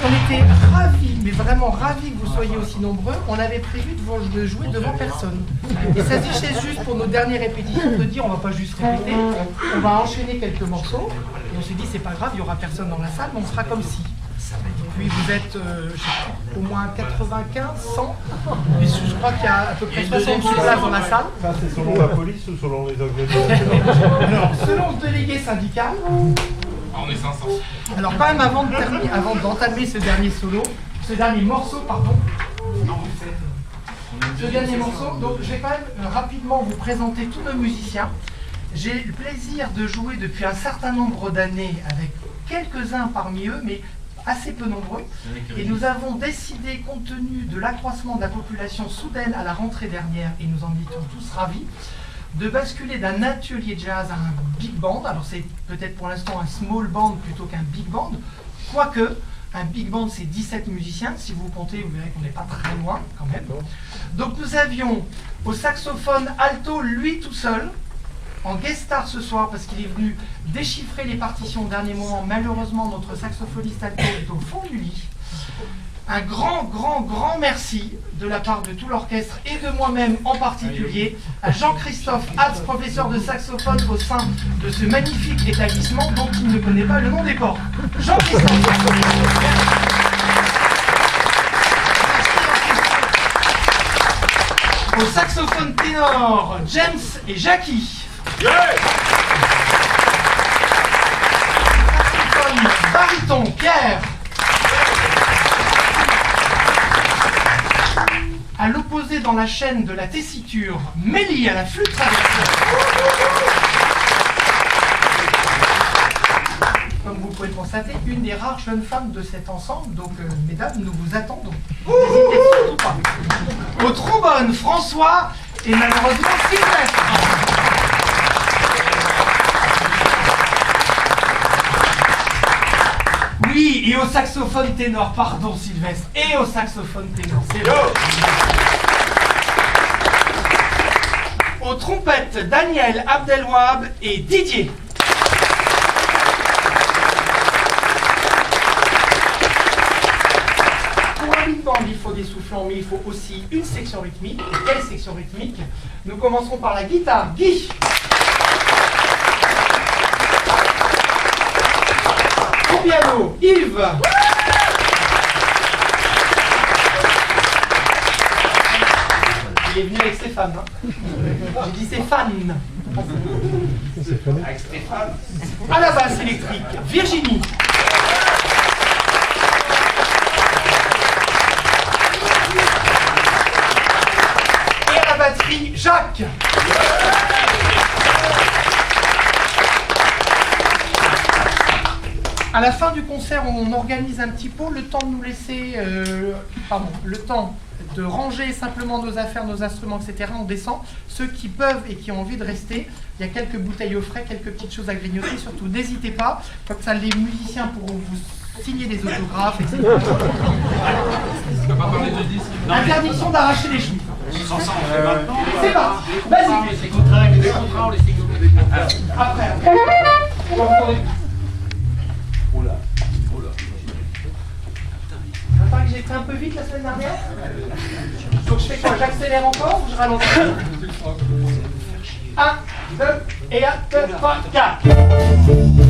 on était ravis, mais vraiment ravis que vous soyez aussi nombreux. On avait prévu de jouer devant personne. Et ça se dit juste pour nos dernières répétitions de dire on va pas juste répéter, on va enchaîner quelques morceaux. Et on s'est dit c'est pas grave, il y aura personne dans la salle, mais on sera comme si. Puis vous êtes je sais plus, au moins 95, 100. Et je crois qu'il y a à peu près 60 places dans la salle. Ça c'est selon la police ou selon les organisateurs? Alors, selon le délégué syndical. On est 500. Alors quand même avant d'entamer ce dernier morceau, pardon. Ce dernier morceau, donc je vais quand même rapidement vous présenter tous nos musiciens. J'ai le plaisir de jouer depuis un certain nombre d'années avec quelques-uns parmi eux, mais assez peu nombreux. Et nous avons décidé, compte tenu de l'accroissement de la population soudaine à la rentrée dernière, et nous en étions tous ravis, de basculer d'un atelier jazz à un big band. Alors c'est peut-être pour l'instant un small band plutôt qu'un big band, quoique un big band c'est 17 musiciens, si vous comptez vous verrez qu'on n'est pas très loin quand même. Donc nous avions au saxophone alto lui tout seul, en guest star ce soir parce qu'il est venu déchiffrer les partitions au dernier moment. Malheureusement notre saxophoniste alto est au fond du lit. Un grand merci de la part de tout l'orchestre et de moi-même en particulier à Jean-Christophe Hatz, professeur de saxophone au sein de ce magnifique établissement dont il ne connaît pas le nom des portes. Jean-Christophe. Au saxophone ténor, James et Jackie. Saxophone baryton, Pierre. À l'opposé dans la chaîne de la tessiture, Mélie à la flûte traversière. Comme vous pouvez le constater, une des rares jeunes femmes de cet ensemble, donc mesdames, nous vous attendons. N'hésitez surtout pas. Au trombone, François et malheureusement Sylvestre. Oui, et au saxophone ténor, pardon Sylvestre, et au saxophone ténor, c'est bon. Aux trompettes, Daniel, Abdelwahab et Didier. Pour un big band, il faut des soufflants, mais il faut aussi une section rythmique. Et quelle section rythmique? Nous commencerons par la guitare, Guy. Au piano, Yves. Il est venu avec Stéphane. Hein. J'ai dit Stéphane. Avec Stéphane. À la basse électrique, Virginie. Et à la batterie, Jacques. À la fin du concert, on organise un petit pot, le temps de nous laisser, le temps de ranger simplement nos affaires, nos instruments, etc. On descend. Ceux qui peuvent et qui ont envie de rester, il y a quelques bouteilles au frais, quelques petites choses à grignoter. Surtout, n'hésitez pas, comme ça les musiciens pourront vous signer des autographes, etc. On peut pas parler de disques. Interdiction d'arracher les cheveux. C'est parti, vas-y. Les contrats, on les signe. Après. On va prendre Oula. pas que j'ai fait un peu vite la semaine dernière. Donc je fais quoi? J'accélère encore ou je ralentis? 1, 2, et 1, 2, 3, 4.